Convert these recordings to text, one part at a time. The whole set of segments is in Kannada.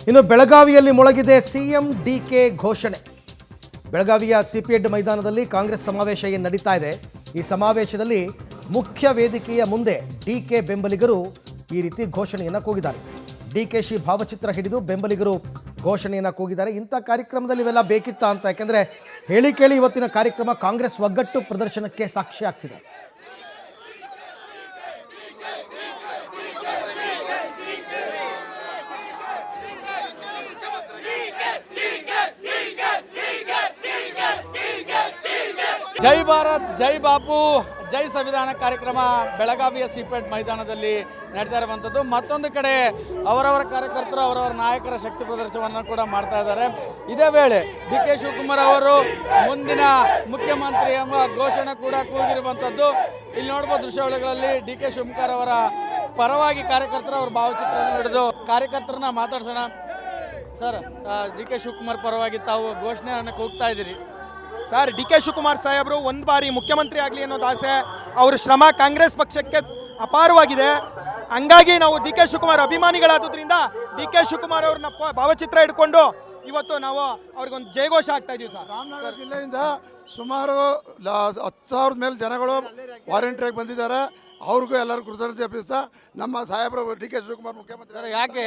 ಇನ್ನು ಬೆಳಗಾವಿಯಲ್ಲಿ ಮೊಳಗಿದೆ ಸಿಎಂ ಡಿಕೆ ಘೋಷಣೆ. ಬೆಳಗಾವಿಯ ಸಿಪಿಎಡ್ ಮೈದಾನದಲ್ಲಿ ಕಾಂಗ್ರೆಸ್ ಸಮಾವೇಶ ಏನು ನಡೀತಾ ಇದೆ. ಈ ಸಮಾವೇಶದಲ್ಲಿ ಮುಖ್ಯ ವೇದಿಕೆಯ ಮುಂದೆ ಡಿಕೆ ಬೆಂಬಲಿಗರು ಈ ರೀತಿ ಘೋಷಣೆಯನ್ನು ಕೂಗಿದ್ದಾರೆ. ಡಿಕೆಶಿ ಭಾವಚಿತ್ರ ಹಿಡಿದು ಬೆಂಬಲಿಗರು ಘೋಷಣೆಯನ್ನು ಕೂಗಿದ್ದಾರೆ. ಇಂಥ ಕಾರ್ಯಕ್ರಮದಲ್ಲಿ ಇವೆಲ್ಲ ಬೇಕಿತ್ತ ಅಂತ, ಯಾಕೆಂದರೆ ಹೇಳಿ ಕೇಳಿ ಇವತ್ತಿನ ಕಾರ್ಯಕ್ರಮ ಕಾಂಗ್ರೆಸ್ ಒಗ್ಗಟ್ಟು ಪ್ರದರ್ಶನಕ್ಕೆ ಸಾಕ್ಷಿ ಆಗ್ತಿದೆ. ಜೈ ಭಾರತ್, ಜೈ ಬಾಪು, ಜೈ ಸಂವಿಧಾನ ಕಾರ್ಯಕ್ರಮ ಬೆಳಗಾವಿಯ ಸಿಪೆಟ್ ಮೈದಾನದಲ್ಲಿ ನಡೀತಾ ಇರುವಂಥದ್ದು. ಮತ್ತೊಂದು ಕಡೆ ಅವರವರ ಕಾರ್ಯಕರ್ತರು ಅವರವರ ನಾಯಕರ ಶಕ್ತಿ ಪ್ರದರ್ಶನವನ್ನು ಕೂಡ ಮಾಡ್ತಾ ಇದ್ದಾರೆ. ಇದೇ ವೇಳೆ ಡಿ ಕೆ ಶಿವಕುಮಾರ್ ಅವರು ಮುಂದಿನ ಮುಖ್ಯಮಂತ್ರಿ ಎಂಬ ಘೋಷಣೆ ಕೂಡ ಕೂಗಿರುವಂಥದ್ದು. ಇಲ್ಲಿ ನೋಡ್ಬೋದು ದೃಶ್ಯಾವಳಿಗಳಲ್ಲಿ ಡಿ ಕೆ ಶಿವಕುಮಾರ್ ಅವರ ಪರವಾಗಿ ಕಾರ್ಯಕರ್ತರು ಅವರ ಭಾವಚಿತ್ರವನ್ನು ಹಿಡಿದು ಕಾರ್ಯಕರ್ತರನ್ನ ಮಾತಾಡ್ಸೋಣ. ಸರ್, ಡಿ ಕೆ ಶಿವಕುಮಾರ್ ಪರವಾಗಿ ತಾವು ಘೋಷಣೆಯನ್ನು ಕೂಗ್ತಾ ಇದ್ದೀರಿ. ಸರ್, ಡಿ ಕೆ ಶಿವಕುಮಾರ್ ಸಾಹೇಬರು ಒಂದು ಬಾರಿ ಮುಖ್ಯಮಂತ್ರಿ ಆಗಲಿ ಅನ್ನೋದು ಆಸೆ. ಅವ್ರ ಶ್ರಮ ಕಾಂಗ್ರೆಸ್ ಪಕ್ಷಕ್ಕೆ ಅಪಾರವಾಗಿದೆ. ಹಂಗಾಗಿ ನಾವು ಡಿ ಕೆ ಶಿವಕುಮಾರ್ ಅಭಿಮಾನಿಗಳಾದ್ರಿಂದ ಡಿ ಕೆ ಶಿವಕುಮಾರ್ ಅವ್ರನ್ನ ಭಾವಚಿತ್ರ ಇಟ್ಕೊಂಡು ಇವತ್ತು ನಾವು ಅವ್ರಿಗೊಂದು ಜಯಘೋಷ ಆಗ್ತಾ ಇದೀವಿ. ಸರ್, ರಾಮನಗರ ಜಿಲ್ಲೆಯಿಂದ ಸುಮಾರು 10,000 ಮೇಲೆ ಜನಗಳು ವಾರಂಟಿಯಾಗಿ ಬಂದಿದ್ದಾರೆ. ಅವ್ರಿಗೂ ಎಲ್ಲರೂ ಕೃತಜ್ಞತೆ ಅರ್ಪಿಸ್ತಾ ನಮ್ಮ ಸಾಹೇಬರು ಡಿ ಕೆ ಶಿವಕುಮಾರ್ ಮುಖ್ಯಮಂತ್ರಿ. ಸರ್, ಯಾಕೆ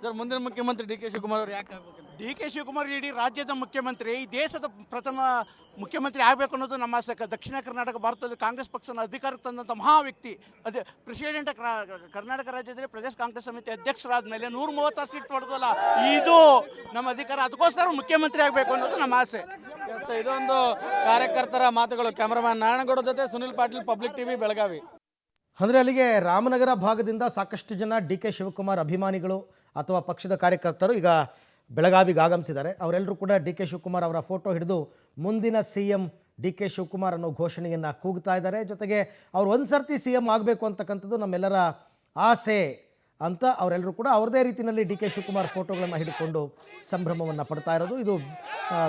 ಸರ್ ಮುಂದಿನ ಮುಖ್ಯಮಂತ್ರಿ ಡಿ ಕೆ ಶಿವಕುಮಾರ್ ಅವರು ಯಾಕೆ ಆಗ್ಬೇಕು? ಡಿ ಕೆ ಶಿವಕುಮಾರ್ ಇಡೀ ರಾಜ್ಯದ ಮುಖ್ಯಮಂತ್ರಿ, ಈ ದೇಶದ ಪ್ರಥಮ ಮುಖ್ಯಮಂತ್ರಿ ಆಗಬೇಕು ಅನ್ನೋದು ನಮ್ಮ ಆಸೆ. ದಕ್ಷಿಣ ಕರ್ನಾಟಕ ಭಾರತದಲ್ಲಿ ಕಾಂಗ್ರೆಸ್ ಪಕ್ಷನ ಅಧಿಕಾರಕ್ಕೆ ತಂದಂಥ ಮಹಾ ವ್ಯಕ್ತಿ. ಅದೇ ಪ್ರೆಸಿಡೆಂಟ್ ಕರ್ನಾಟಕ ರಾಜ್ಯದಲ್ಲಿ ಪ್ರದೇಶ ಕಾಂಗ್ರೆಸ್ ಸಮಿತಿ ಅಧ್ಯಕ್ಷರಾದ ಮೇಲೆ 130 ಸೀಟ್ ಹೊಡೆದಲ್ಲ, ಇದು ನಮ್ಮ ಅಧಿಕಾರ. ಅದಕ್ಕೋಸ್ಕರ ಮುಖ್ಯಮಂತ್ರಿ ಆಗಬೇಕು ಅನ್ನೋದು ನಮ್ಮ ಆಸೆ. ಇದೊಂದು ಕಾರ್ಯಕರ್ತರ ಮಾತುಗಳು. ಕ್ಯಾಮರಾಮನ್ ನಾರಾಯಣಗೌಡ ಜೊತೆ ಸುನಿಲ್ ಪಾಟೀಲ್, ಪಬ್ಲಿಕ್ ಟಿವಿ, ಬೆಳಗಾವಿ. ಅಂದರೆ ಅಲ್ಲಿಗೆ ರಾಮನಗರ ಭಾಗದಿಂದ ಸಾಕಷ್ಟು ಜನ ಡಿ ಕೆ ಶಿವಕುಮಾರ್ ಅಭಿಮಾನಿಗಳು ಅಥವಾ ಪಕ್ಷದ ಕಾರ್ಯಕರ್ತರು ಈಗ ಬೆಳಗಾವಿಗೆ ಆಗಮಿಸಿದ್ದಾರೆ. ಅವರೆಲ್ಲರೂ ಕೂಡ ಡಿ ಕೆ ಶಿವಕುಮಾರ್ ಅವರ ಫೋಟೋ ಹಿಡಿದು ಮುಂದಿನ CM ಡಿ ಕೆ ಶಿವಕುಮಾರ್ ಅನ್ನೋ ಘೋಷಣೆಯನ್ನು ಕೂಗ್ತಾ ಇದ್ದಾರೆ. ಜೊತೆಗೆ ಅವರು ಒಂದು ಸರ್ತಿ CM ಆಗಬೇಕು ಅಂತಕ್ಕಂಥದ್ದು ನಮ್ಮೆಲ್ಲರ ಆಸೆ ಅಂತ ಅವರೆಲ್ಲರೂ ಕೂಡ ಅವ್ರದೇ ರೀತಿಯಲ್ಲಿ ಡಿ ಕೆ ಶಿವಕುಮಾರ್ ಫೋಟೋಗಳನ್ನು ಹಿಡ್ಕೊಂಡು ಸಂಭ್ರಮವನ್ನು ಪಡ್ತಾ ಇರೋದು. ಇದು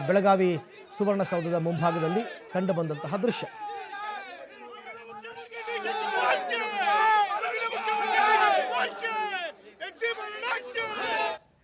ಬೆಳಗಾವಿ ಸುವರ್ಣಸೌಧದ ಮುಂಭಾಗದಲ್ಲಿ ಕಂಡುಬಂದಂತಹ ದೃಶ್ಯ.